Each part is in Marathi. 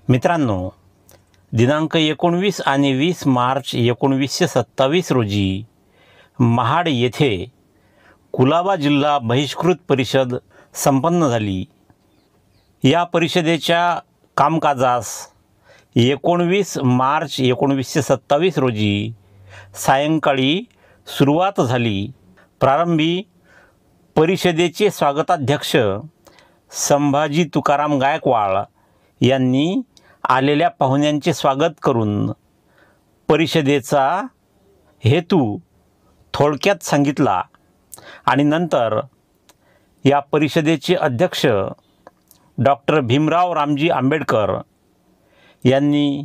मित्रांनो, दिनांक 19 आणि 20 मार्च 1927 रोजी महाड येथे कुलाबा जिल्हा बहिष्कृत परिषद संपन्न झाली. या परिषदेच्या कामकाजास 19 मार्च 1927 रोजी सायंकाळी सुरुवात झाली. प्रारंभी परिषदेचे स्वागताध्यक्ष संभाजी तुकाराम गायकवाड यांनी आलेल्या पाहुण्यांचे स्वागत करून परिषदेचा हेतू थोडक्यात सांगितला आणि नंतर या परिषदेचे अध्यक्ष डॉक्टर भीमराव रामजी आंबेडकर यांनी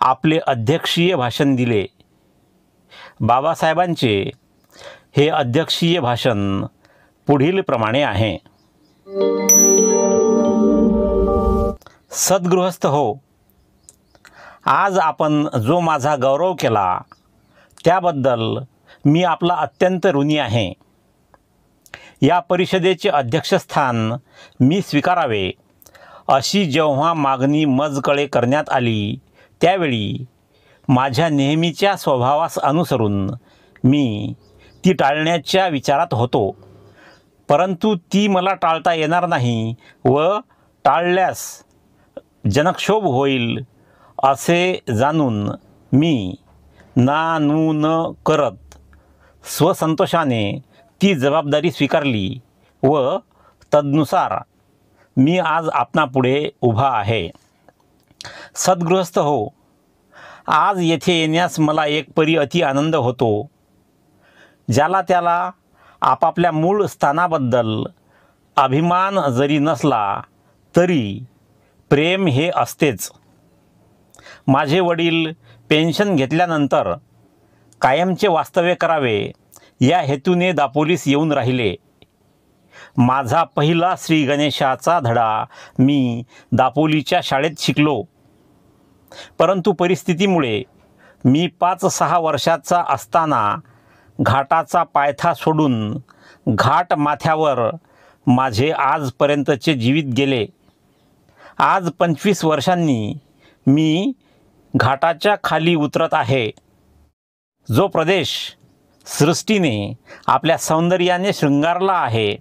आपले अध्यक्षीय भाषण दिले. बाबासाहेबांचे हे अध्यक्षीय भाषण पुढील प्रमाणे आहे. सद्गृहस्थ हो, आज आपण जो माझा गौरव केला त्याबद्दल मी आपला अत्यंत ऋणी आहे. या परिषदेचे अध्यक्षस्थान मी स्वीकारावे अशी जेव्हा मागणी मजकळे करण्यात आली त्यावेळी माझ्या नेहमीच्या स्वभावास अनुसरून मी ती टाळण्याच्या विचारात होतो. परंतु ती मला टाळता येणार नाही व टाळल्यास जनक्षोभ होईल असे जाणून मी ना नू न करत स्वसंतोषाने ती जबाबदारी स्वीकारली व तदनुसार मी आज आपणापुढे उभा आहे. सद्गृहस्थ हो, आज येथे येण्यास मला एक परी अति आनंद होतो. ज्याला त्याला आपापल्या मूळ स्थानाबद्दल अभिमान जरी नसला तरी प्रेम हे असतेच. माझे वडील पेन्शन घेतल्यानंतर कायमचे वास्तव्य करावे या हेतूने दापोलीस येऊन राहिले. माझा पहिला श्री गणेशाचा धडा मी दापोलीच्या शाळेत शिकलो. परंतु परिस्थितीमुळे मी 5-6 वर्षाचा असताना घाटाचा पायथा सोडून घाट माथ्यावर माझे आजपर्यंतचे जीवित गेले. आज 25 वर्षांनी मी घाटाच्या खाली उतरत आहे. जो प्रदेश सृष्टीने आपल्या सौंदर्याने शृंगारला आहे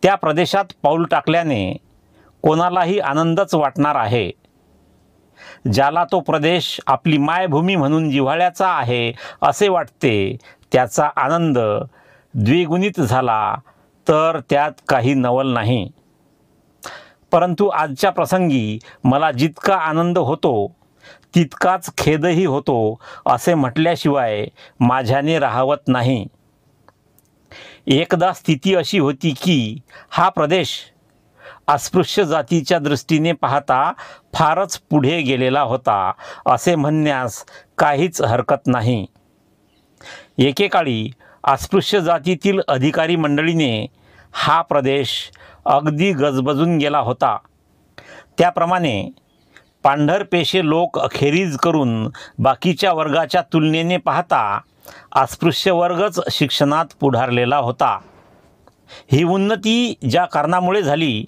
त्या प्रदेशात पाऊल टाकल्याने कोणालाही आनंदच वाटणार आहे. ज्याला तो प्रदेश आपली मायभूमी म्हणून जिव्हाळ्याचा आहे असे वाटते त्याचा आनंद द्विगुणित झाला तर त्यात काही नवल नाही. परंतु आजच्या प्रसंगी मला जितका आनंद होतो तितकाच खेदही होतो असे म्हटल्याशिवाय माझ्याने राहवत नाही. एकदा स्थिती अशी होती की हा प्रदेश अस्पृश्य जातीच्या दृष्टीने पाहता फारच पुढे गेलेला होता असे म्हणण्यास काहीच हरकत नाही. एकेकाळी अस्पृश्य जातीतील अधिकारी मंडळीने हा प्रदेश अगदी गजबजून गेला होता. त्याप्रमाणे पांढरपेशे लोक अखेरीज करून बाकीच्या वर्गाच्या तुलनेने पाहता अस्पृश्य वर्गच शिक्षणात पुढारलेला होता. ही उन्नती ज्या कारणामुळे झाली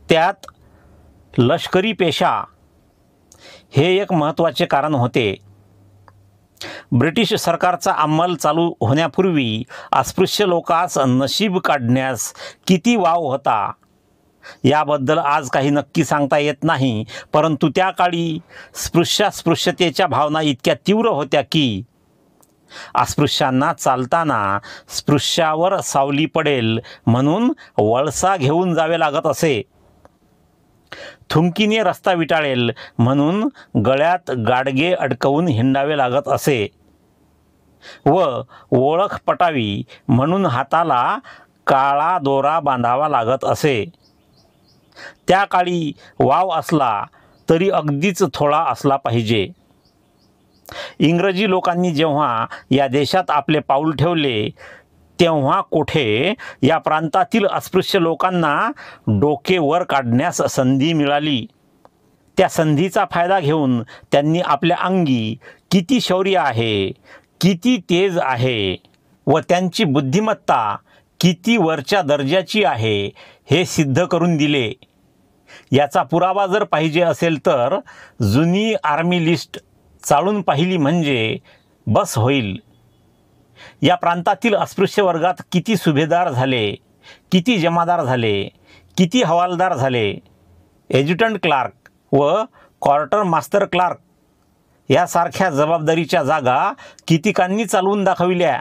त्यात लष्करी पेशा हे एक महत्त्वाचे कारण होते. ब्रिटिश सरकारचा अंमल चालू होण्यापूर्वी अस्पृश्य लोकांस नशीब काढण्यास किती वाव होता याबद्दल आज काही नक्की सांगता येत नाही. परंतु त्या काळी स्पृश्यतेच्या भावना इतक्या तीव्र होत्या की अस्पृश्यांना चालताना स्पृश्यावर सावली पडेल म्हणून वळसा घेऊन जावे लागत असे. थुंकीने रस्ता विटाळेल म्हणून गळ्यात गाडगे अडकवून हिंडावे लागत असे व ओळख पटावी म्हणून हाताला काळा दोरा बांधावा लागत असे. त्या काळी वाव असला तरी अगदीच थोडा असला पाहिजे. इंग्रजी लोकांनी जेव्हा या देशात आपले पाऊल ठेवले तेव्हा कोठे या प्रांतातील अस्पृश्य लोकांना डोके वर काढण्यास संधी मिळाली. त्या संधीचा फायदा घेऊन त्यांनी आपल्या अंगी किती शौर्य आहे, किती तेज आहे व त्यांची बुद्धिमत्ता किती वरच्या दर्जाची आहे हे सिद्ध करून दिले. याचा पुरावा जर पाहिजे असेल तर जुनी आर्मी लिस्ट चाळून पाहिली म्हणजे बस होईल. या प्रांतातील अस्पृश्य वर्गात किती सुभेदार झाले, किती जमादार झाले, किती हवालदार झाले, एज्युटंट क्लार्क व क्वार्टर मास्टर क्लार्क यासारख्या जबाबदारीच्या जागा कितीकांनी चालवून दाखविल्या,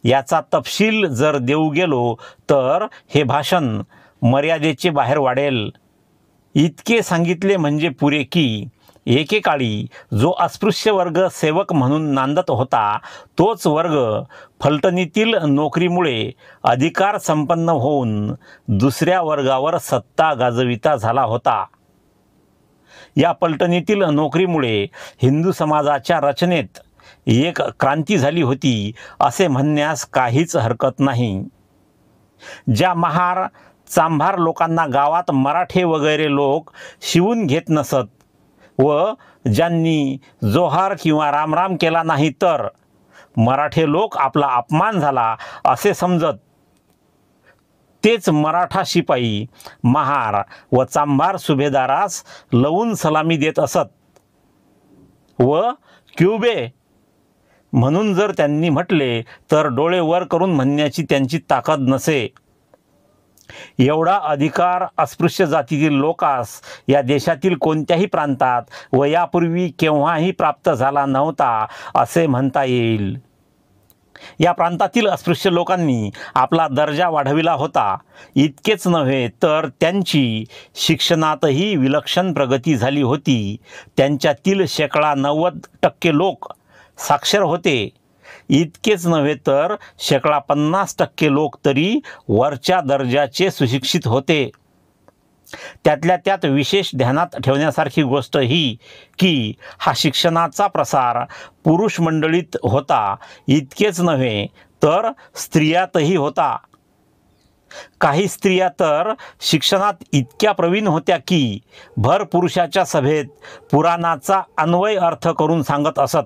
याचा तपशील जर देऊ गेलो तर हे भाषण मर्यादेचे बाहेर वाढेल. इतके सांगितले म्हणजे पुरे की एकेकाळी जो अस्पृश्य वर्ग सेवक म्हणून नांदत होता तोच वर्ग फलटणीतील नोकरीमुळे अधिकार संपन्न होऊन दुसऱ्या वर्गावर सत्ता गाजविता झाला होता. या पलटणीतील नोकरीमुळे हिंदू समाजाच्या रचनेत एक क्रांती झाली होती असे म्हणण्यास काहीच हरकत नाही. ज्या महार चांभार लोकांना गावात मराठे वगैरे लोक शिवून घेत नसत व ज्यांनी जोहार किंवा रामराम केला नाही तर मराठे लोक आपला अपमान झाला असे समजत तेच मराठा शिपाई महार व चांभार सुभेदारास लवून सलामी देत असत व क्यूबे म्हणून जर त्यांनी म्हटले तर डोळे वर करून म्हणण्याची त्यांची ताकद नसे. एवढा अधिकार अस्पृश्य जातीतील लोकास या देशातील कोणत्याही प्रांतात व यापूर्वी केव्हाही प्राप्त झाला नव्हता असे म्हणता येईल. या प्रांतातील अस्पृश्य लोकांनी आपला दर्जा वाढविला होता. इतकेच नव्हे तर त्यांची शिक्षणातही विलक्षण प्रगती झाली होती. त्यांच्यातील 90% लोक साक्षर होते. इतकेच नव्हे तर 50% लोक तरी वरच्या दर्जाचे सुशिक्षित होते. त्यातल्या त्यात विशेष ध्यानात ठेवण्यासारखी गोष्ट ही की हा शिक्षणाचा प्रसार पुरुष मंडळीत होता. इतकेच नव्हे तर स्त्रियातही होता. काही स्त्रिया तर शिक्षणात इतक्या प्रवीण होत्या की भर पुरुषाच्या सभेत पुराणाचा अन्वय अर्थ करून सांगत असत.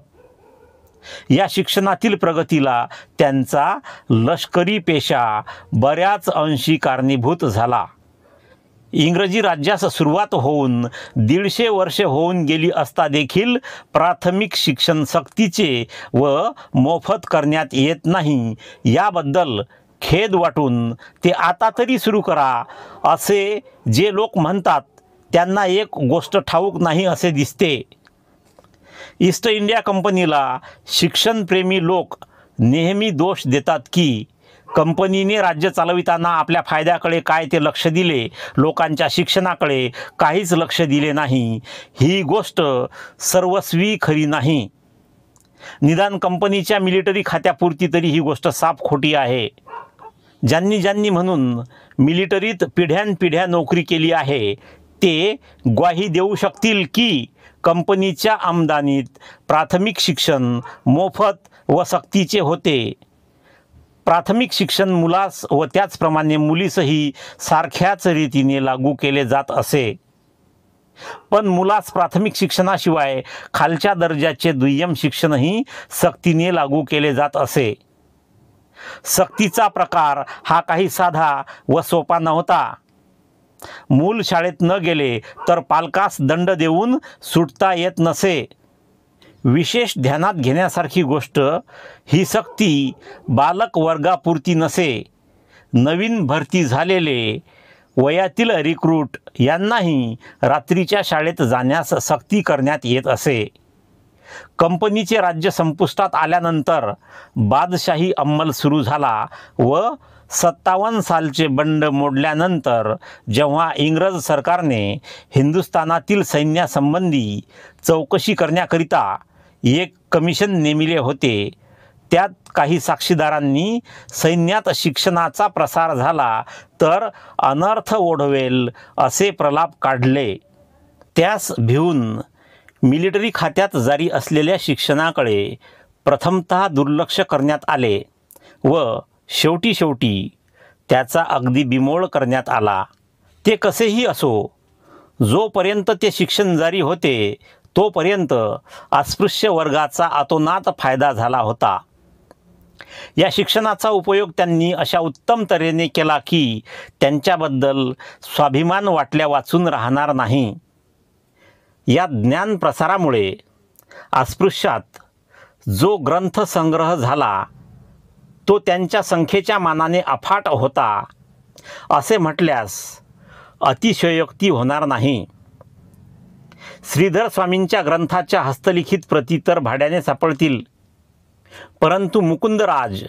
या शिक्षणातील प्रगतीला त्यांचा लष्करी पेशा बऱ्याच अंशी कारणीभूत झाला. इंग्रजी राज्यास सुरुवात होऊन 150 वर्षे होऊन गेली असता देखील प्राथमिक शिक्षण सक्तीचे व मोफत करण्यात येत नाही याबद्दल खेद वाटून ते आता तरी सुरू करा असे जे लोक म्हणतात त्यांना एक गोष्ट ठाऊक नाही असे दिसते. ईस्ट इंडिया कंपनीला शिक्षणप्रेमी लोक नेहमी दोष देतात की कंपनीने राज्य चालविताना आपल्या फायद्याकडे काय ते लक्ष दिले, लोकांच्या शिक्षणाकडे काहीच लक्ष दिले नाही. ही गोष्ट सर्वस्वी खरी नाही. निदान कंपनीच्या मिलिटरी खात्यापुरती तरी ही गोष्ट साफ खोटी आहे. ज्यांनी म्हणून मिलिटरीत पिढ्यानपिढ्या नोकरी केली आहे ते ग्वाही देऊ शकतील की कंपनीच्या आमदानीत प्राथमिक शिक्षण मोफत व सक्तीचे होते. प्राथमिक शिक्षण मुलास व त्याचप्रमाणे मुलीसही सारख्याच रीतीने लागू केले जात असे. पण मुलास प्राथमिक शिक्षणाशिवाय खालच्या दर्जाचे दुय्यम शिक्षणही सक्तीने लागू केले जात असे. सक्तीचा प्रकार हा काही साधा व सोपा नव्हता. मूल शाळेत न गेले तर पालकास दंड देऊन सुटता येत नसे. विशेष ध्यानात घेण्यासारखी गोष्ट ही सक्ती बालक वर्गापुरती नसे. नवीन भरती झालेले वयातील रिक्रूट यांनाही रात्रीच्या शाळेत जाण्यास सक्ती करण्यात येत असे. कंपनीचे राज्य संपुष्टात आल्यानंतर बादशाही अंमल सुरू झाला व 57 सालचे बंड मोडल्यानंतर जेव्हा इंग्रज सरकारने हिंदुस्थानातील सैन्यासंबंधी चौकशी करण्याकरिता एक कमिशन नेमिले होते, त्यात काही साक्षीदारांनी सैन्यात शिक्षणाचा प्रसार झाला तर अनर्थ ओढवेल असे प्रलाप काढले. त्यास भिवून मिलिटरी खात्यात जारी असलेल्या शिक्षणाकडे प्रथमतः दुर्लक्ष करण्यात आले व शेवटी त्याचा अगदी बिमोड करण्यात आला. ते कसेही असो, जोपर्यंत ते शिक्षण जारी होते तोपर्यंत अस्पृश्य वर्गाचा अतोनात फायदा झाला होता. या शिक्षणाचा उपयोग त्यांनी अशा उत्तम तऱ्हेने केला की त्यांच्याबद्दल स्वाभिमान वाटल्या वाचून राहणार नाही. या ज्ञान प्रसारामुळे अस्पृश्यात जो ग्रंथसंग्रह झाला तो त्यांच्या संख्येच्या मानाने अफाट होता असे म्हटल्यास अतिशयोक्ती होणार नाही. श्रीधर स्वामींच्या ग्रंथाच्या हस्तलिखित प्रती तर भाड्याने सापडतील, परंतु मुकुंदराज,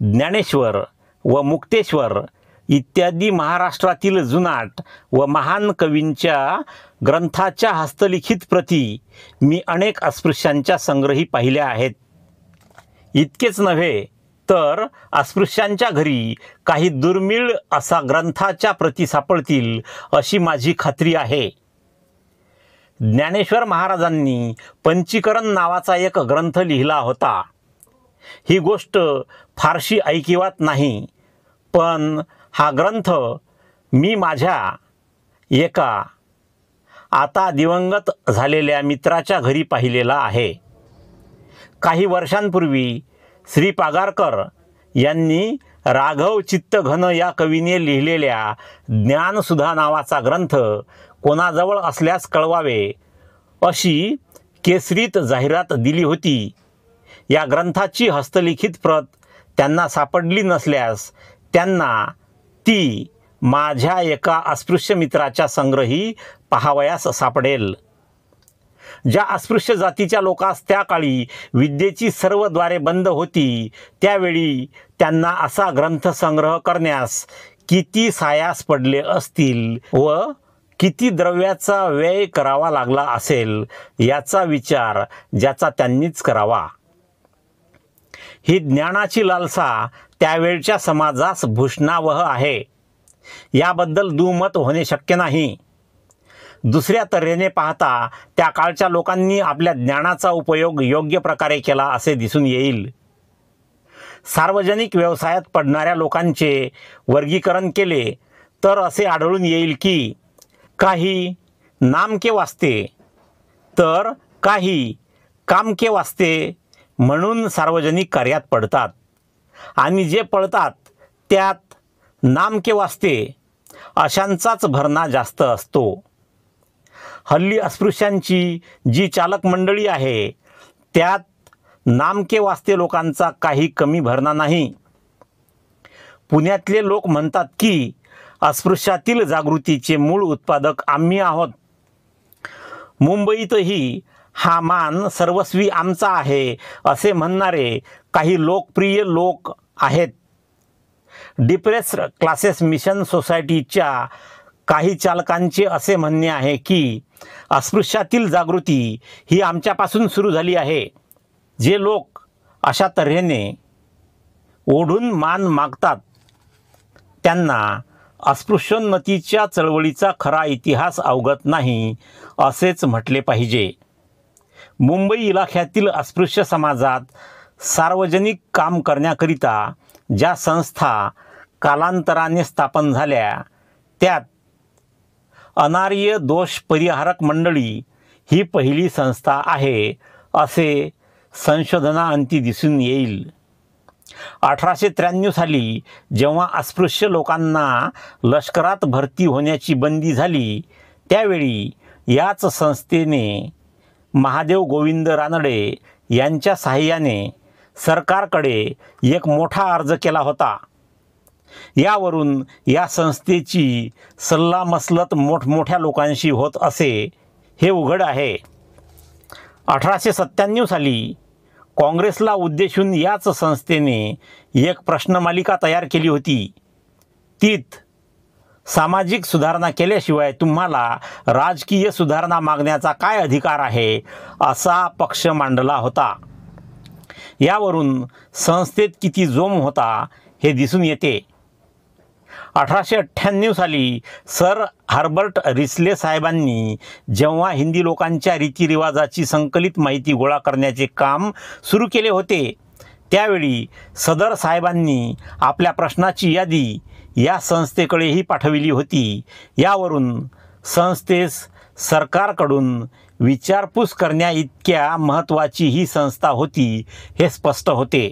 ज्ञानेश्वर व मुक्तेश्वर इत्यादी महाराष्ट्रातील जुनाट व महान कवींच्या ग्रंथाच्या हस्तलिखित प्रती मी अनेक अस्पृश्यांच्या संग्रही पाहिल्या आहेत. इतकेच नव्हे तर अस्पृश्यांच्या घरी काही दुर्मिळ असा ग्रंथाच्या प्रती सापडतील अशी माझी खात्री आहे. ज्ञानेश्वर महाराजांनी पंचीकरण नावाचा एक ग्रंथ लिहिला होता. ही गोष्ट फारशी ऐकिवात नाही, पण हा ग्रंथ मी माझ्या एका आता दिवंगत झालेल्या मित्राच्या घरी पाहिलेला आहे. काही वर्षांपूर्वी श्री पागारकर यांनी राघव चित्तघन या कवीने लिहिलेल्या ज्ञानसुधा नावाचा ग्रंथ कोणाजवळ असल्यास कळवावे अशी केसरीत जाहिरात दिली होती. या ग्रंथाची हस्तलिखित प्रत त्यांना सापडली नसल्यास त्यांना ती माझ्या एका अस्पृश्य मित्राच्या संग्रही पाहावयास सापडेल. ज्या अस्पृश्य जातीच्या लोकांस त्या काळी विद्येची सर्व द्वारे बंद होती, त्यावेळी त्यांना असा ग्रंथसंग्रह करण्यास किती सायास पडले असतील व किती द्रव्याचा व्यय करावा लागला असेल याचा विचार ज्याचा त्यांनीच करावा. ही ज्ञानाची लालसा त्यावेळच्या समाजास भूषणावह आहे, याबद्दल दुमत होणे शक्य नाही. दुसऱ्या तऱ्हेने पाहता त्या काळच्या लोकांनी आपल्या ज्ञानाचा उपयोग योग्य प्रकारे केला असे दिसून येईल. सार्वजनिक व्यवसायात पडणाऱ्या लोकांचे वर्गीकरण केले तर असे आढळून येईल की काही नामके वास्ते तर काही कामके वास्ते म्हणून सार्वजनिक कार्यात पडतात, आणि जे पडतात त्यात नामके वास्ते अशांचाच भरणा जास्त असतो. हल्ली अस्पृश्यांची जी चालक मंडळी आहे त्यात नामके वास्ते लोकांचा काही कमी भरणा नाही. पुण्यातले लोक म्हणतात की अस्पृश्यातील जागृतीचे मूळ उत्पादक आम्ही आहोत. मुंबईतही हा मान सर्वस्वी आमचा आहे असे म्हणणारे काही लोकप्रिय लोक आहेत. डिप्रेस्ड क्लासेस मिशन सोसायटीच्या काही चालकांचे असे म्हणणे आहे की अस्पृश्यातील जागृती ही आमच्यापासून सुरू झाली आहे. जे लोक अशा तऱ्हेने ओढून मान मागतात त्यांना अस्पृश्योन्नतीच्या चळवळीचा खरा इतिहास अवगत नाही असेच म्हटले पाहिजे. मुंबई इलाख्यातील अस्पृश्य समाजात सार्वजनिक काम करण्याकरिता ज्या संस्था कालांतराने स्थापन झाल्या त्यात अनार्य दोष परिहारक मंडळी ही पहिली संस्था आहे असे संशोधनाअंती दिसून येईल. 1893 साली जेव्हा अस्पृश्य लोकांना लष्करात भरती होण्याची बंदी झाली त्यावेळी याच संस्थेने महादेव गोविंद रानडे यांच्या साहाय्याने सरकारकडे एक मोठा अर्ज केला होता. यावरून या संस्थेची सल्लामसलत मोठमोठ्या लोकांशी होत असे हे उघड आहे. 1897 साली काँग्रेसला उद्देशून याच संस्थेने एक प्रश्नमालिका तयार केली होती. तीत सामाजिक सुधारणा केल्याशिवाय तुम्हाला राजकीय सुधारणा मागण्याचा काय अधिकार आहे असा पक्ष मांडला होता. यावरून संस्थेत किती जोम होता हे दिसून येते. 1898 साली सर हर्बर्ट रिस्ले साहेबांनी जेव्हा हिंदी लोकांच्या रीतिरिवाजाची संकलित माहिती गोळा करण्याचे काम सुरू केले होते त्यावेळी सदर साहेबांनी आपल्या प्रश्नाची यादी या संस्थेकडेही पाठविली होती. यावरून संस्थेस सरकारकडून विचारपूस करण्याइतक्या महत्त्वाची ही संस्था होती हे स्पष्ट होते.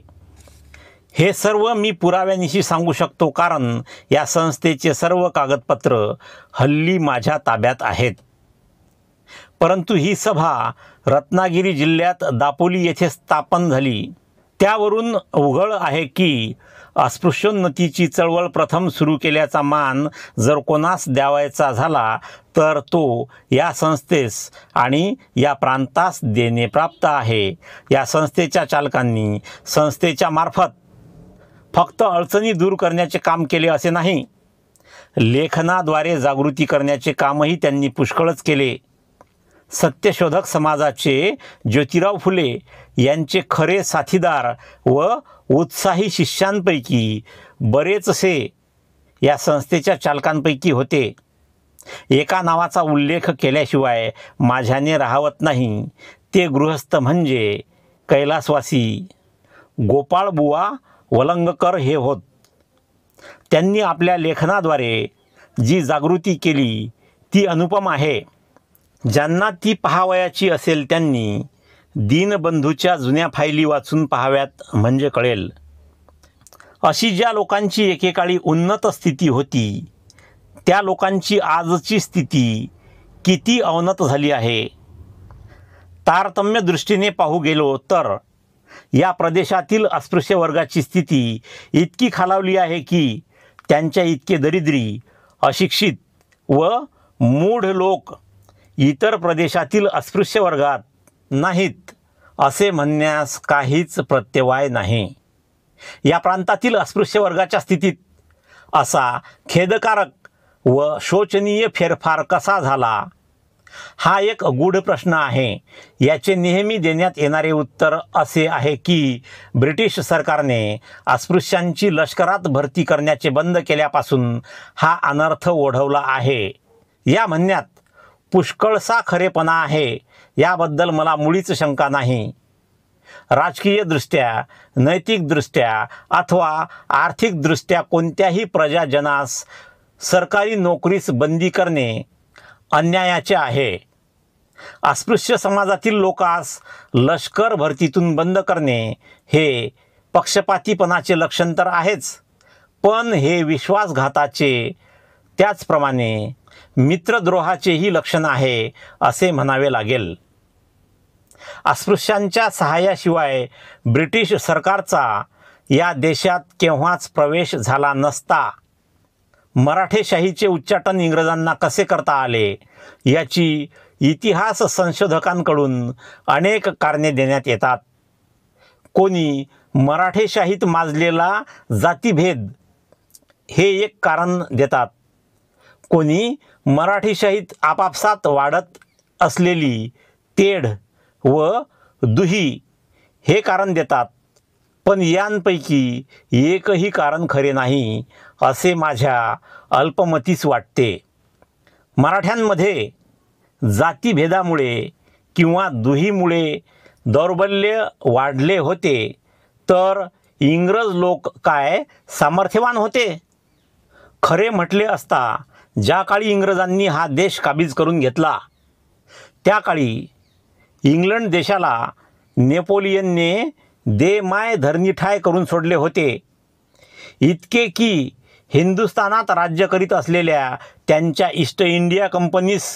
हे सर्व मी पुराव्यानिशी सांगू शकतो, कारण या संस्थेचे सर्व कागदपत्र हल्ली माझ्या ताब्यात आहेत. परंतु ही सभा रत्नागिरी जिल्ह्यात दापोली येथे स्थापन झाली. त्यावरून उघड आहे की अस्पृश्योन्नतीची चळवळ प्रथम सुरू केल्याचा मान जर कोणास द्यावायचा झाला तर तो या संस्थेस आणि या प्रांतास देणे प्राप्त आहे. या संस्थेच्या चालकांनी संस्थेच्या मार्फत फक्त अडचणी दूर करण्याचे काम केले असे नाही, लेखनाद्वारे जागृती करण्याचे कामही त्यांनी पुष्कळच केले. सत्यशोधक समाजाचे ज्योतिराव फुले यांचे खरे साथीदार व उत्साही शिष्यांपैकी बरेचसे या संस्थेच्या चालकांपैकी होते. एका नावाचा उल्लेख केल्याशिवाय माझ्याने राहवत नाही. ते गृहस्थ म्हणजे कैलासवासी गोपाळबुवा वलंगकर हे होत. त्यांनी आपल्या लेखनाद्वारे जी जागृती केली ती अनुपम आहे. ज्यांना ती पाहावयाची असेल त्यांनी दीनबंधूच्या जुन्या फायली वाचून पाहाव्यात, म्हणजे कळेल. अशी ज्या लोकांची एकेकाळी उन्नत स्थिती होती त्या लोकांची आजची स्थिती किती अवनत झाली आहे. तारतम्य दृष्टीने पाहू गेलो तर या प्रदेशातील अस्पृश्य वर्गाची स्थिती इतकी खालावली आहे की त्यांच्या इतके दरिद्री, अशिक्षित व मूढ लोक इतर प्रदेशातील अस्पृश्य वर्गात नाहीत असे म्हणण्यास काहीच प्रत्यवाय नाही. या प्रांतातील अस्पृश्य वर्गाच्या स्थितीत असा खेदकारक व शोचनीय फेरफार कसा झाला, हा एक गूढ प्रश्न आहे. याचे नेहमी देण्यात येणारे उत्तर असे आहे की ब्रिटिश सरकारने अस्पृश्यांची लष्करात भरती करण्याचे बंद केल्यापासून हा अनर्थ ओढवला आहे. या म्हणण्यात पुष्कळसा खरेपणा आहे, याबद्दल मला मुळीच शंका नाही. राजकीयदृष्ट्या, नैतिकदृष्ट्या अथवा आर्थिकदृष्ट्या कोणत्याही प्रजाजनास सरकारी नोकरीस बंदी करणे अन्यायाचे आहे. अस्पृश्य समाजातील लोकांस लष्कर भरतीतून बंद करणे हे पक्षपातीपणाचे लक्षण तर आहेच, पण हे विश्वासघाताचे त्याचप्रमाणे मित्रद्रोहाचेही लक्षण आहे असे म्हणावे लागेल. अस्पृश्यांच्या सहाय्याशिवाय ब्रिटिश सरकारचा या देशात केव्हाच प्रवेश झाला नसता. मराठेशाहीचे उच्चाटन इंग्रजांना कसे करता आले याची इतिहास संशोधकांकडून अनेक कारणे देण्यात येतात. कोणी मराठेशाहीत माजलेला जातीभेद हे एक कारण देतात, कोणी मराठेशाहीत आपापसात वाढत असलेली तेढ व दुही हे कारण देतात. पण यांपैकी एकही कारण खरे नाही असे माझ्या अल्पमतीस वाटते. मराठ्यांमध्ये जातीभेदामुळे किंवा दुहीमुळे दौर्बल्य वाढले होते, तर इंग्रज लोक काय सामर्थ्यवान होते? खरे म्हटले असता ज्या काळी इंग्रजांनी हा देश काबीज करून घेतला त्या काळी इंग्लंड देशाला नेपोलियनने दे माय धरणीठाय करून सोडले होते. इतके की हिंदुस्थानात राज्य करीत असलेल्या त्यांच्या ईस्ट इंडिया कंपनीस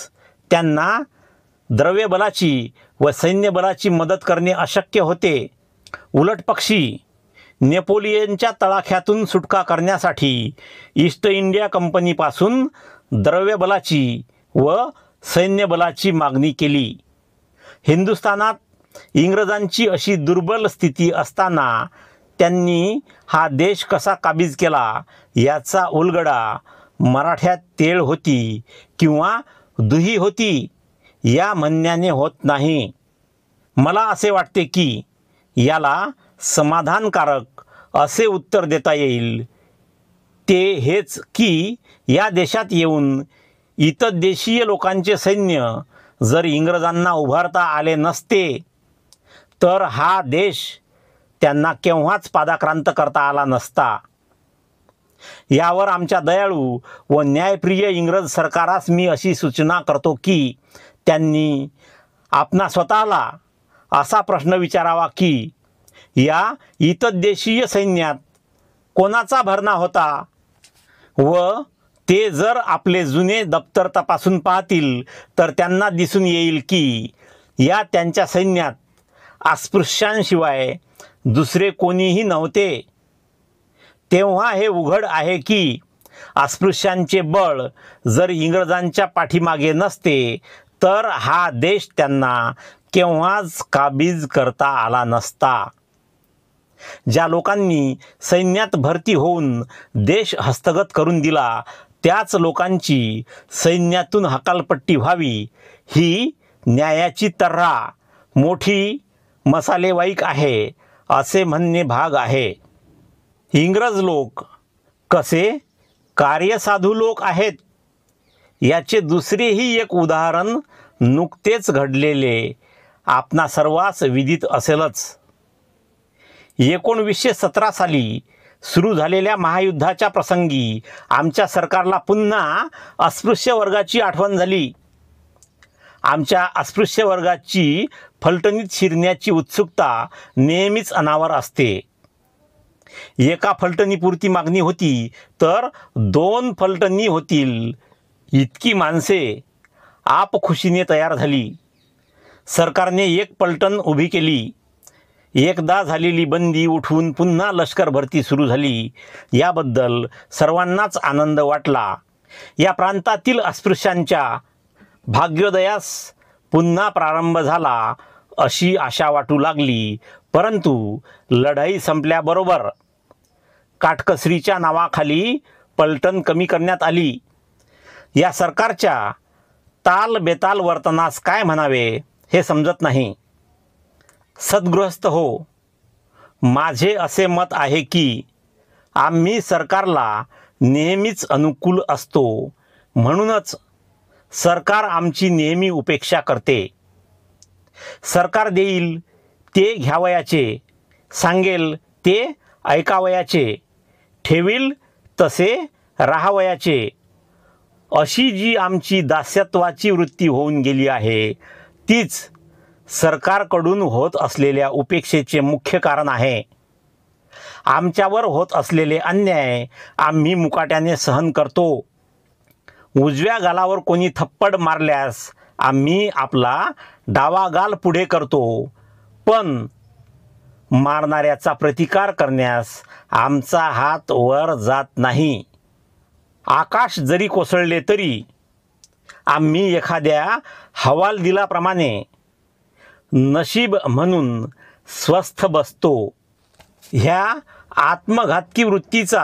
त्यांना द्रव्यबलाची व सैन्यबलाची मदत करणे अशक्य होते. उलटपक्षी नेपोलियनच्या तळाख्यातून सुटका करण्यासाठी ईस्ट इंडिया कंपनीपासून द्रव्यबलाची व सैन्यबलाची मागणी केली. हिंदुस्थानात इंग्रजांची अशी दुर्बल स्थिती असताना त्यांनी हा देश कसा काबीज केला याचा उलगडा मराठ्यात तेळ होती किंवा दुही होती या म्हणण्याने होत नाही. मला असे वाटते की याला समाधानकारक असे उत्तर देता येईल ते हेच की या देशात येऊन इतदेशीय लोकांचे सैन्य जर इंग्रजांना उभारता आले नसते तर हा देश त्यांना केव्हाच पादाक्रांत करता आला नसता. यावर आमच्या दयाळू व न्यायप्रिय इंग्रज सरकारास मी अशी सूचना करतो की त्यांनी आपणा स्वतःला असा प्रश्न विचारावा की या इतदेशीय सैन्यात कोणाचा भरणा होता व ते जर आपले जुने दप्तर तपासून पाहतील तर त्यांना दिसून येईल की या त्यांच्या सैन्यात अस्पृश्यांशिवाय दुसरे कोणीही नव्हते। तेव्हा हे उघड आहे की अस्पृश्यांचे बळ जर इंग्रजांच्या पाठीमागे नसते तर हा देश त्यांना केव्हाच काबीज करता आला नसता। ज्या लोकांनी सैन्यात भरती होऊन देश हस्तगत करून दिला त्याच लोकांची सैन्यातून हकालपट्टी व्हावी ही न्यायाची तर्रा मोठी मसालेवाईक आहे असे म्हणणे भाग आहे। इंग्रज लोक कसे कार्यसाधू लोक आहेत याचे दुसरेही एक उदाहरण नुकतेच घडलेले आपणा सर्वांस विदित असेलच। 1917 साली सुरू झालेल्या महायुद्धाच्या प्रसंगी आमच्या सरकारला पुन्हा अस्पृश्य वर्गाची आठवण झाली। आमच्या अस्पृश्य वर्गाची फलटणीत शिरण्याची उत्सुकता नेहमीच अनावर असते। एका फलटणीपुरती मागणी होती तर 2 फलटणी होतील इतकी माणसे आपखुशीने तयार झाली। सरकारने एक पलटण उभी केली। एकदा झालेली बंदी उठवून पुन्हा लष्कर भरती सुरू झाली। याबद्दल सर्वांनाच आनंद वाटला। या प्रांतातील अस्पृश्यांच्या भाग्योदयास पुन्हा प्रारंभ झाला अशी आशा वाटू लागली। परंतु लढाई संपल्याबरोबर काटकसरीच्या नावाखाली पलटण कमी करण्यात आली। या सरकारच्या ताल बेताल वर्तनास काय म्हणावे हे समजत नाही। सद्गृहस्थ हो, माझे असे मत आहे की आम्ही सरकारला नेहमीच अनुकूल असतो, म्हणूनच सरकार आमची नेहमी उपेक्षा करते। सरकार देईल ते घ्यावयाचे, सांगेल ते ऐकावयाचे, ठेवील तसे राहावयाचे अशी जी आमची दास्यत्वाची वृत्ती होऊन गेली आहे तीच सरकारकडून होत असलेल्या उपेक्षेचे मुख्य कारण आहे। आमच्यावर होत असलेले अन्याय आम्ही मुकाट्याने सहन करतो। उजव्या गालावर कोणी थप्पड मारल्यास आम्ही आपला डावा गाल पुढे करतो, पण मारणाऱ्याचा प्रतिकार करण्यास आमचा हात वर जात नाही। आकाश जरी कोसळले तरी आम्ही एखाद्या हवालदिलाप्रमाणे नशीब म्हणून स्वस्थ बसतो। ह्या आत्मघातकी वृत्तीचा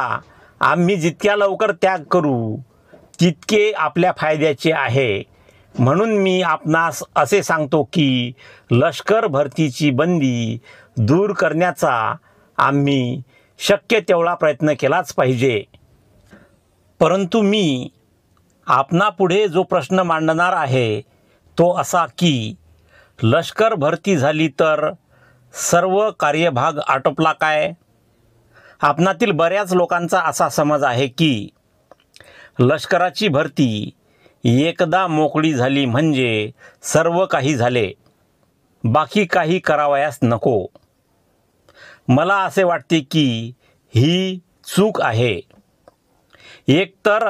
आम्ही जितक्या लवकर त्याग करू तितके आपल्या फायद्याचे आहे। म्हणून मी आपणास असे सांगतो की लष्कर भरतीची बंदी दूर करण्याचा आम्ही शक्य तेवढा प्रयत्न केलाच पाहिजे। परंतु मी आपणापुढे जो प्रश्न मांडणार आहे तो असा की लष्कर भरती झाली तर सर्व कार्यभाग आटोपला काय? आपणातील बऱ्याच लोकांचा असा समज आहे की लष्कराची भरती एकदा मोकळी झाली म्हणजे सर्व काही झाले, बाकी काही करावयास नको। मला असे वाटते की ही चूक आहे। एकतर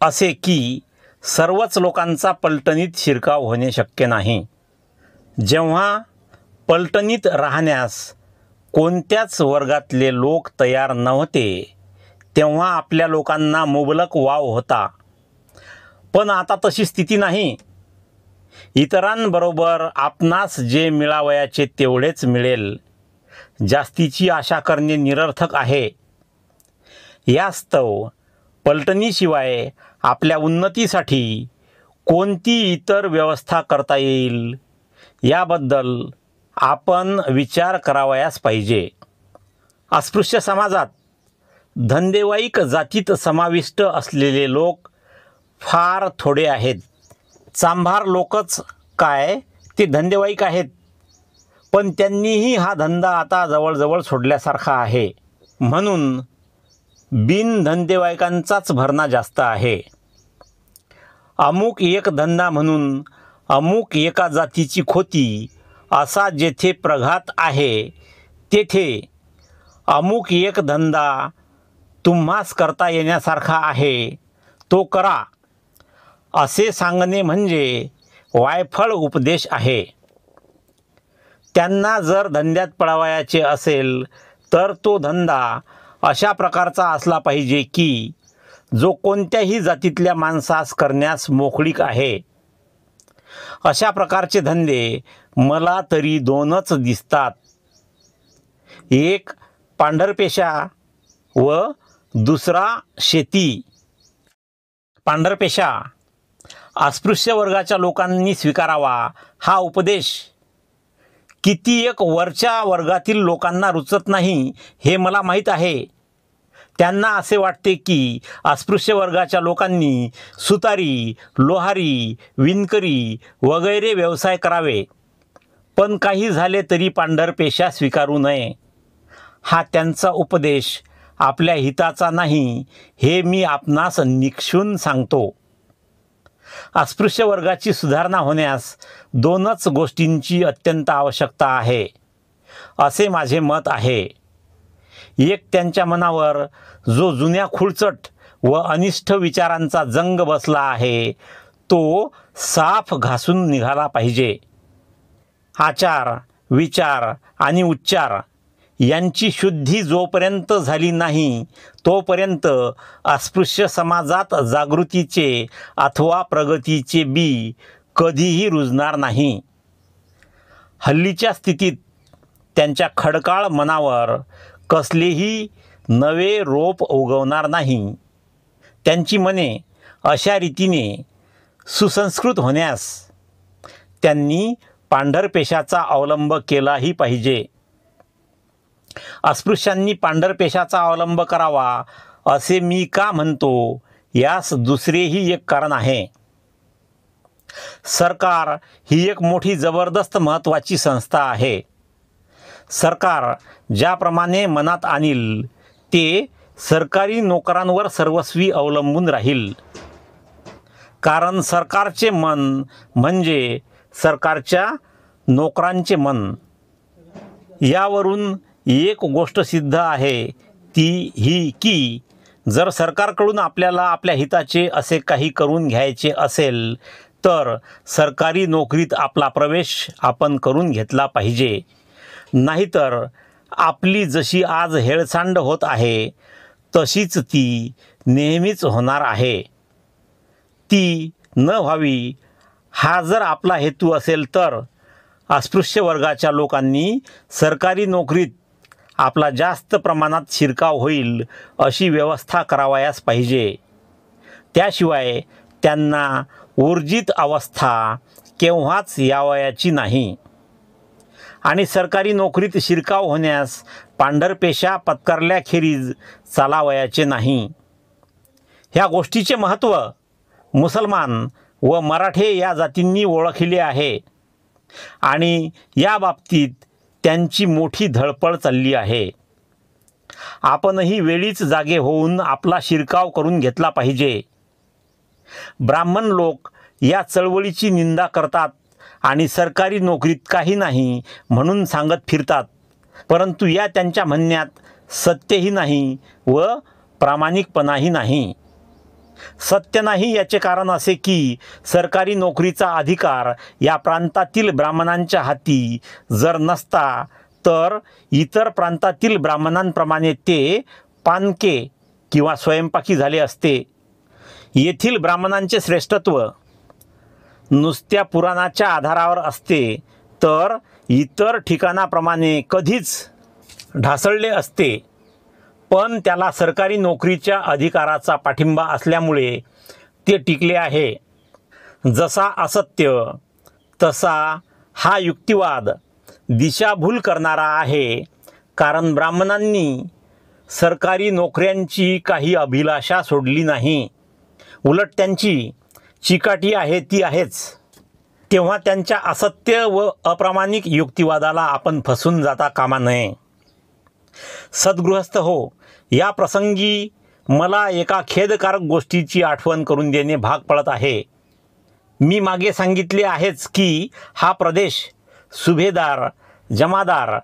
असे की सर्वच लोकांचा पलटणीत शिरकाव होणे शक्य नाही। जेव्हा पलटणीत राहण्यास कोणत्याच वर्गातले लोक तयार नव्हते तेव्हा आपल्या लोकांना मुबलक वाव होता, पण आता तशी स्थिती नाही। इतरांबरोबर आपणास जे मिळावयाचे तेवढेच मिळेल, जास्तीची आशा करणे निरर्थक आहे। यास्तव पलटणीशिवाय आपल्या उन्नतीसाठी कोणती इतर व्यवस्था करता येईल याबद्दल आपण विचार करावयास पाहिजे। अस्पृश्य समाजात धंदेवाईक जातीत समाविष्ट असलेले लोक फार थोडे आहेत। चांभार लोकच काय ते धंदेवाईक आहेत, पण त्यांनीही हा धंदा आता जवळजवळ सोडल्यासारखा आहे। म्हणून बिन धंदेवाईकांचाच भरणा जास्त आहे। अमुक एक धंदा म्हणून अमुक एका जातीची खोती असा जेथे प्रघात आहे तेथे अमुक एक धंदा तुम्हास करता येण्यासारखा आहे तो करा असे सांगणे म्हणजे वायफळ उपदेश आहे. त्यांना जर धंद्यात पळवायचे असेल तर तो धंदा अशा प्रकारचा असला पाहिजे की जो कोणत्याही जातीतल्या माणसास करण्यास मोकळीक आहे. अशा प्रकारचे धंदे मला तरी दोनच दिसतात, एक पांढरपेशा व दुसरा शेती. पांढरपेशा अस्पृश्य वर्गाच्या लोकांनी स्वीकारावा हा उपदेश किती एक वरच्या वर्गातील लोकांना रुचत नाही हे मला माहीत आहे. त्यांना असे वाटते की अस्पृश्य वर्गाच्या लोकांनी सुतारी, लोहारी, विणकरी वगैरे व्यवसाय करावे, पण काही झाले तरी पांढरपेशा स्वीकारू नये. हा त्यांचा उपदेश आपल्या हिताचा नाही हे मी आपणास निक्षून सांगतो. अस्पृश्य वर्गाची सुधारणा होण्यास दोनच गोष्टींची अत्यंत आवश्यकता आहे असे माझे मत आहे. एक, त्यांच्या मनावर जो जुन्या खुळचट व अनिष्ट विचारांचा जंग बसला आहे तो साफ घासून निघाला पाहिजे. आचार, विचार आणि उच्चार यांची शुद्धी जोपर्यंत झाली नाही तोपर्यंत अस्पृश्य समाजात जागृतीचे अथवा प्रगतीचे बी कधीही रुजणार नाही. हल्लीच्या स्थितीत त्यांच्या खडकाळ मनावर कसलेही नवे रोप उगवणार नाही. त्यांची मने अशा रीतीने सुसंस्कृत होण्यास त्यांनी पांढरपेशाचा अवलंब केलाही पाहिजे. अस्पृश्यांनी पांढरपेशाचा अवलंब करावा असे मी का म्हणतो यास दुसरेही एक कारण आहे. सरकार ही एक मोठी जबरदस्त महत्त्वाची संस्था आहे. सरकार ज्याप्रमाणे मनात आणील ते सरकारी नोकरांवर सर्वस्वी अवलंबून राहील. कारण सरकारचे मन म्हणजे सरकारच्या नोकरांचे मन. यावरून एक गोष्ट सिद्ध आहे ती ही की जर सरकारकडून आपल्याला आपल्या हिताचे असे काही करून घ्यायचे असेल तर सरकारी नोकरीत आपला प्रवेश आपण करून घेतला पाहिजे. नाहीतर आपली जशी आज हेळसांड होत आहे तशीच ती नेहमीच होणार आहे. ती न व्हावी हा जर आपला हेतू असेल तर अस्पृश्य वर्गाच्या लोकांनी सरकारी नोकरीत आपला जास्त प्रमाणात शिरकाव होईल अशी व्यवस्था करावयास पाहिजे. त्याशिवाय त्यांना ऊर्जित अवस्था केव्हाच यावयाची नाही आणि सरकारी नोकरीत शिरकाव होण्यास पांढरपेशा पत्करल्याखेरीज चालावयाचे नाही. ह्या गोष्टीचे महत्त्व मुसलमान व मराठे या जातींनी ओळखले आहे आणि या बाबतीत त्यांची मोठी धडपड चालली आहे. आपणही वेळीच जागे होऊन आपला शिरकाव करून घेतला पाहिजे. ब्राह्मण लोक या चळवळीची निंदा करतात आणि सरकारी नोकरीत काही नाही म्हणून सांगत फिरतात, परंतु या त्यांच्या म्हणण्यात सत्यही नाही व प्रामाणिकपणाही नाही. सत्य नाही याचे कारण असे की सरकारी नोकरीचा अधिकार या प्रांतातील ब्राह्मणांच्या हाती जर नसता तर इतर प्रांतातील ब्राह्मणांप्रमाणे ते पानके किंवा स्वयंपाकी झाले असते. येथील ब्राह्मणांचे श्रेष्ठत्व नुसत्या पुराणाच्या आधारावर असते तर इतर ठिकाणाप्रमाणे कधीच ढासळले असते. पण त्याला सरकारी नोकरीच्या अधिकाराचा पाठिंबा असल्यामुळे ते टिकले आहे. जसा असत्य तसा हा युक्तिवाद दिशाभूल करणारा आहे. कारण ब्राह्मणांनी सरकारी नोकऱ्यांची काही अभिलाषा सोडली नाही, उलट त्यांची चिकाटी आहे ती आहेच. तेव्हा त्यांच्या असत्य व अप्रामाणिक युक्तिवादाला आपण फसून जाता कामा नये. सद्गृहस्थ हो, या प्रसंगी मला एका खेदकारक गोष्टीची आठवण करून देणे भाग पडत आहे. मी मागे सांगितले आहेच की हा प्रदेश सुभेदार, जमादार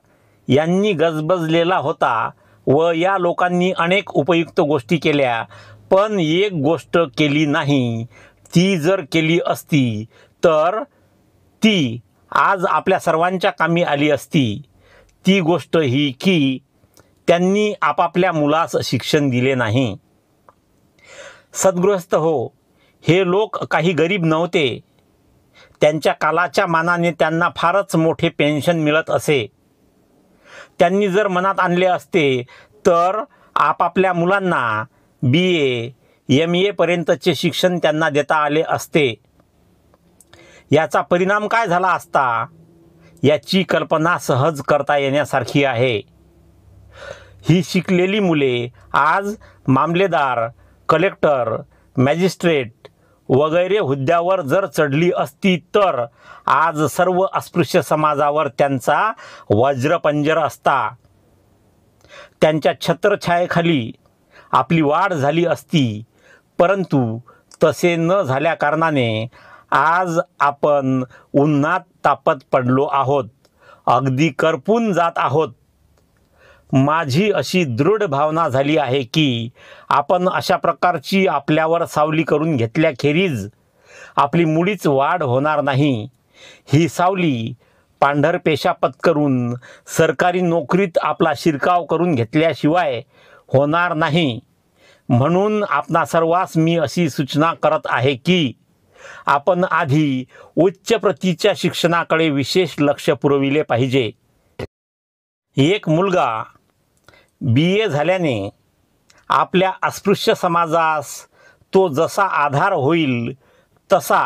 यांनी गजबजलेला होता व या लोकांनी अनेक उपयुक्त गोष्टी केल्या, पण एक गोष्ट केली नाही. ती जर केली असती तर ती आज आपल्या सर्वांच्या कामी आली असती. ती गोष्ट ही की त्यांनी आपापल्या मुलास शिक्षण दिले नाही. सद्गृहस्थ हो, हे लोक काही गरीब नव्हते. त्यांच्या कालाच्या मानाने त्यांना फारच मोठे पेन्शन मिळत असे. त्यांनी जर मनात आणले असते तर आपापल्या मुलांना BA, MA पर्यंतचे शिक्षण त्यांना देता आले असते. याचा परिणाम काय झाला असता याची कल्पना सहज करता येण्यासारखी आहे. ही शिकलेली मुले आज मामलेदार, कलेक्टर, मॅजिस्ट्रेट वगैरे हुद्द्यावर जर चढली असती तर आज सर्व अस्पृश्य समाजावर त्यांचा वज्रपंजर असता. त्यांच्या छत्रछायेखाली आपली वाढ झाली असती. परंतु तसे न झाल्या कारणाने आज आपण उन्हात तापत पडलो आहोत, अगदी करपून जात आहोत. माझी अशी दृढ भावना झाली आहे की आपण अशा प्रकारची आपल्यावर सावली करून घेतल्याखेरीज आपली मुळीच वाढ होणार नाही. ही सावली पांढरपेशा पत्करून सरकारी नोकरीत आपला शिरकाव करून घेतल्याशिवाय होणार नाही. म्हणून आपणा सर्वांस मी अशी सूचना करत आहे की आपण आधी उच्च प्रतीच्या शिक्षणाकडे विशेष लक्ष पुरविले पाहिजे. एक मुलगा BA झाल्याने आपल्या अस्पृश्य समाजास तो जसा आधार होईल तसा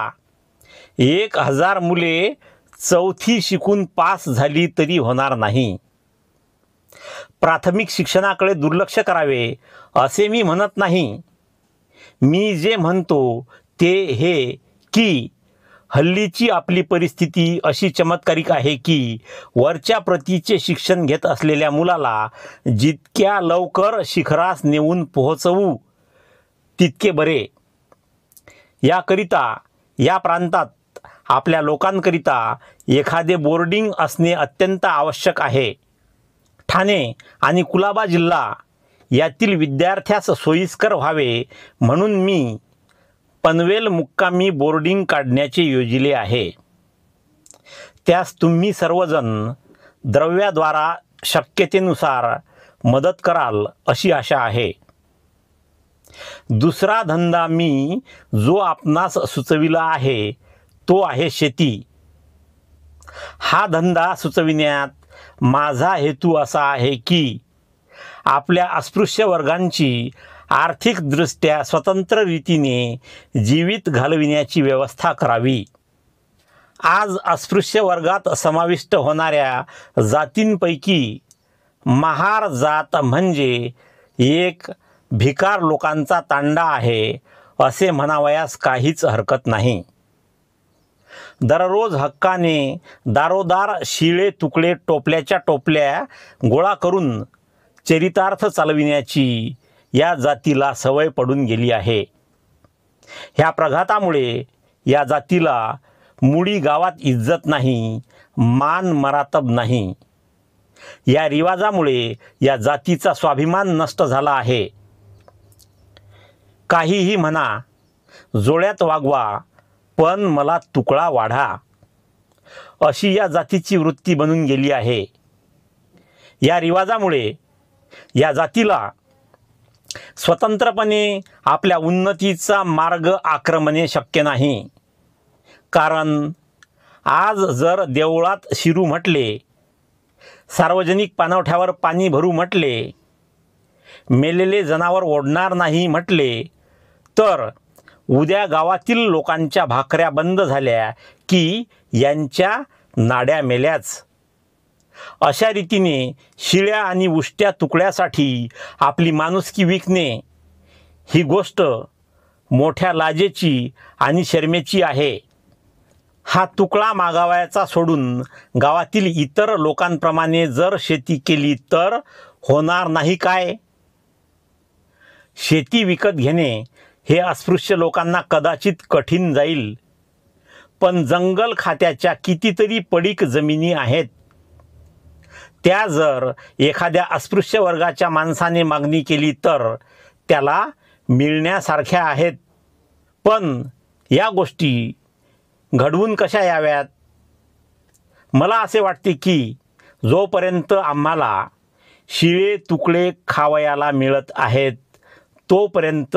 1000 मुले 4थी शिकून पास झाली तरी होणार नाही. प्राथमिक शिक्षणाकडे दुर्लक्ष करावे असे मी म्हणत नाही. मी जे म्हणतो ते हे की हल्लीची आपली परिस्थिती अशी चमत्कारिक आहे की वरच्या प्रतीचे शिक्षण घेत असलेल्या मुलाला जितक्या लवकर शिखरास नेऊन पोहोचवू तितके बरे. याकरिता या प्रांतात आपल्या लोकांकरिता एखादे बोर्डिंग असणे अत्यंत आवश्यक आहे. ठाणे आणि कुलाबा जिल्हा यातील विद्यार्थ्यास सोयीस्कर व्हावे म्हणून मी पनवेल मुक्कामी बोर्डिंग काढण्याचे योजिले आहे. त्यास तुम्ही सर्वजण द्रव्याद्वारा शक्यतेनुसार मदत कराल अशी आशा आहे. दुसरा धंदा मी जो आपणास सुचविला आहे तो आहे शेती. हा धंदा सुचविण्यात माझा हेतू असा आहे की आपल्या अस्पृश्य वर्गांची आर्थिकदृष्ट्या स्वतंत्र रीतीने जीवित घालविण्याची व्यवस्था करावी. आज अस्पृश्य वर्गात समाविष्ट होणाऱ्या जातींपैकी महार जात म्हणजे एक भिकार लोकांचा तांडा आहे असे म्हणावयास काहीच हरकत नाही. दररोज हक्काने दारोदार शिळे तुकडे टोपल्याच्या टोपल्या गोळा करून चरितार्थ चालविण्याची या जातीला सवय पडून गेली आहे. ह्या प्रघातामुळे या जातीला मुळी गावात इज्जत नाही, मान मरातब नाही. या रिवाजामुळे या जातीचा स्वाभिमान नष्ट झाला आहे. काहीही म्हणा, जोड्यात वागवा, पण मला तुकडा वाढा, अशी या जातीची वृत्ती बनून गेली आहे. या रिवाजामुळे या जातीला स्वतंत्रपणे आपल्या उन्नतीचा मार्ग आक्रमणे शक्य नाही. कारण आज जर देवळात शिरू म्हटले, सार्वजनिक पाणवठ्यावर पाणी भरू म्हटले, मेलेले जनावर ओढणार नाही म्हटले तर उद्या गावातील लोकांच्या भाकऱ्या बंद झाल्या की यांच्या नाड्या मेल्याच. अशा रीतीने शिळ्या आणि उष्ट्या तुकड्यासाठी आपली माणुसकी विकणे ही गोष्ट मोठ्या लाजेची आणि शरमेची आहे. हा तुकडा मागावयाचा सोडून गावातील इतर लोकांप्रमाणे जर शेती केली तर होणार नाही काय? शेती विकत घेणे हे अस्पृश्य लोकांना कदाचित कठीण जाईल, पण जंगल खात्याच्या कितीतरी पडीक जमिनी आहेत. त्या जर एखाद्या अस्पृश्य वर्गाच्या माणसाने मागणी केली तर त्याला मिळण्यासारख्या आहेत. पण या गोष्टी घडवून कशा याव्यात? मला असे वाटते की जोपर्यंत आम्हाला शिळे तुकडे खावयाला मिळत आहेत तोपर्यंत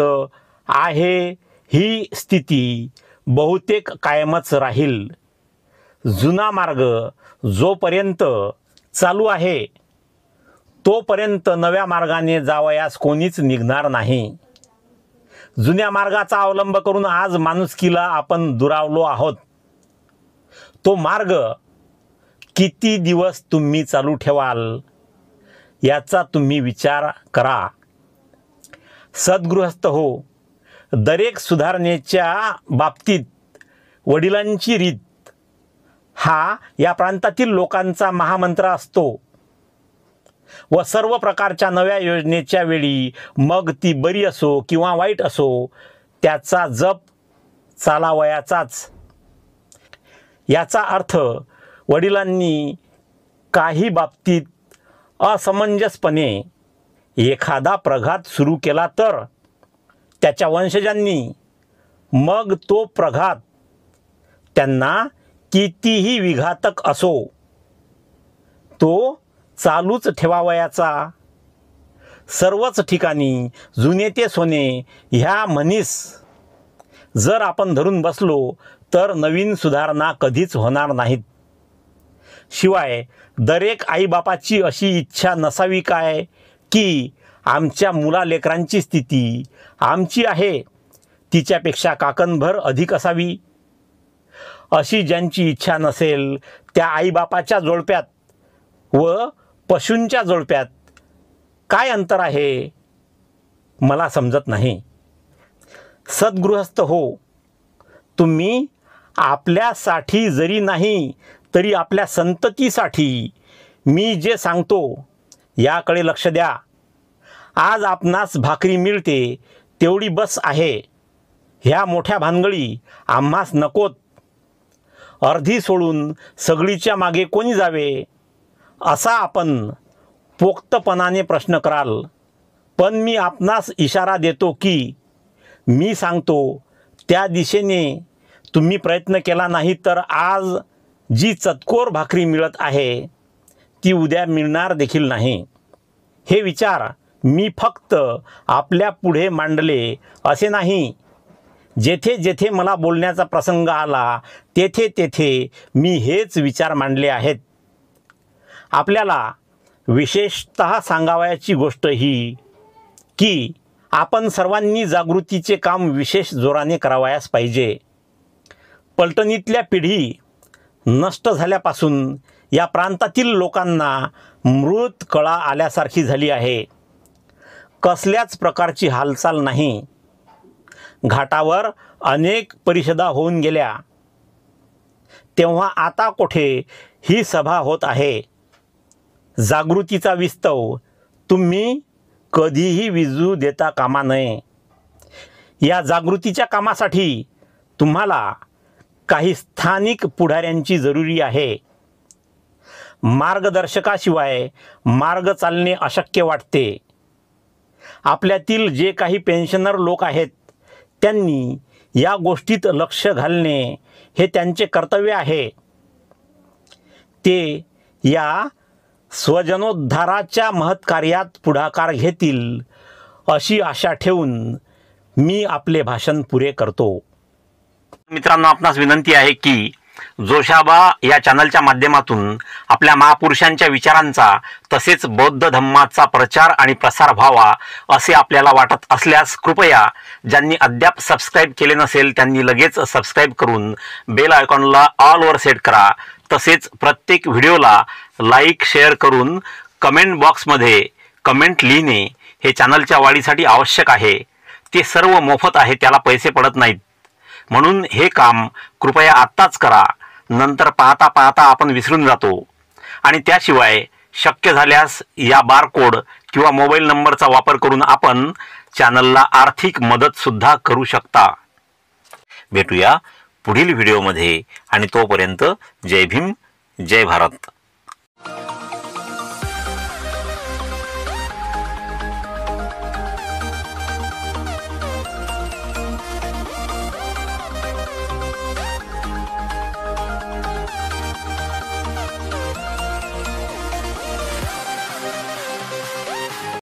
आहे ही स्थिती बहुतेक कायमच राहील. जुना मार्ग जोपर्यंत चालू आहे तोपर्यंत नव्या मार्गाने जावयास कोणीच निघणार नाही. जुन्या मार्गाचा अवलंब करून आज माणुसकीला आपण दुरावलो आहोत. तो मार्ग किती दिवस तुम्ही चालू ठेवाल याचा तुम्ही विचार करा. सद्गृहस्थ हो, दरेक सुधारणेच्या बाबतीत वडिलांची रीत हा या प्रांतातील लोकांचा महामंत्र असतो व सर्व प्रकारच्या नव्या योजनेच्या वेळी मग ती बरी असो किंवा वाईट असो त्याचा जप चालावयाचाच. याचा अर्थ वडिलांनी काही बाबतीत असमंजसपणे एखादा प्रघात सुरू केला तर त्याच्या वंशजांनी मग तो प्रघात त्यांना कितीही विघातक असो तो चालूच ठेवावयाचा. सर्वच ठिकाणी जुने ते सोने ह्या म्हणीस जर आपण धरून बसलो तर नवीन सुधारणा कधीच होणार नाहीत. शिवाय दरेक आईबापाची अशी इच्छा नसावी काय की आमच्या मुलालेकरांची स्थिती आमची आहे तिच्यापेक्षा काकणभर अधिक असावी. अशी ज्यांची इच्छा नसेल त्या आईबापाच्या जोडप्यात व पशूंच्या जोडप्यात काय अंतर आहे मला समजत नाही. सद्गृहस्थ हो, तुम्ही आपल्यासाठी जरी नाही तरी आपल्या संततीसाठी मी जे सांगतो याकडे लक्ष द्या. आज आपणास भाकरी मिळते तेवढी बस आहे. ह्या मोठ्या भानगडी आम्हास नकोत. अर्धी सोडून सगळीच्या मागे कोणी जावे असा आपण पोक्तपणाने प्रश्न कराल. पण मी आपणास इशारा देतो की मी सांगतो त्या दिशेने तुम्ही प्रयत्न केला नाही तर आज जी चतकोर भाकरी मिळत आहे ती उद्या मिळणार देखील नाही. हे विचार मी फक्त आपल्या पुढे मांडले असे नाही. जेथे जेथे मला बोलण्याचा प्रसंग आला तेथे तेथे मी हेच विचार मांडले आहेत. आपल्याला विशेषतः सांगावयाची गोष्ट ही की आपण सर्वांनी जागृतीचे काम विशेष जोराने करावयास पाहिजे. पलटणीतल्या पिढी नष्ट झाल्यापासून या प्रांतातील लोकांना मृत कळा आल्यासारखी झाली आहे. कसल्याच प्रकारची हालचाल नाही. घाटावर अनेक परिषदा होऊन गेल्या तेव्हा आता कोठे ही सभा होत आहे. जागृतीचा विस्तव तुम्ही कधीही विजू देता कामा नये. या जागृतीच्या कामासाठी तुम्हाला काही स्थानिक पुढाऱ्यांची जरुरी आहे. मार्गदर्शकाशिवाय मार्ग चालणे अशक्य वाटते. आपल्यातील जे काही पेन्शनर लोक आहेत त्यांनी या गोष्टीत लक्ष घालणे हे त्यांचे कर्तव्य आहे. ते या स्वजनोद्धाराच्या महत्कार्यात पुढाकार घेतील अशी आशा ठेवून मी आपले भाषण पुरे करतो. मित्रांनो, आपणास विनंती आहे की जोशाबा या चॅनलच्या माध्यमातून आपल्या महापुरुषांच्या विचारांचा तसेच बौद्ध धम्माचा प्रचार आणि प्रसार व्हावा असे आपल्याला वाटत असल्यास कृपया ज्यांनी अद्याप सबस्क्राईब केले नसेल त्यांनी लगेच सबस्क्राईब करून बेल आयकॉनला ऑलवर सेट करा. तसेच प्रत्येक व्हिडिओला लाईक शेअर करून कमेंट बॉक्समध्ये कमेंट लिहिणे हे चॅनलच्या वाढीसाठी आवश्यक आहे. ते सर्व मोफत आहे, त्याला पैसे पडत नाहीत. म्हणून हे काम कृपया आत्ताच करा. नंतर पाहता पाहता आपण विसरून जातो. आणि त्याशिवाय शक्य झाल्यास या बारकोड किंवा मोबाईल नंबरचा वापर करून आपण चॅनलला आर्थिक मदतसुद्धा करू शकता. भेटूया पुढील व्हिडिओमध्ये आणि तोपर्यंत जय भीम, जय भारत.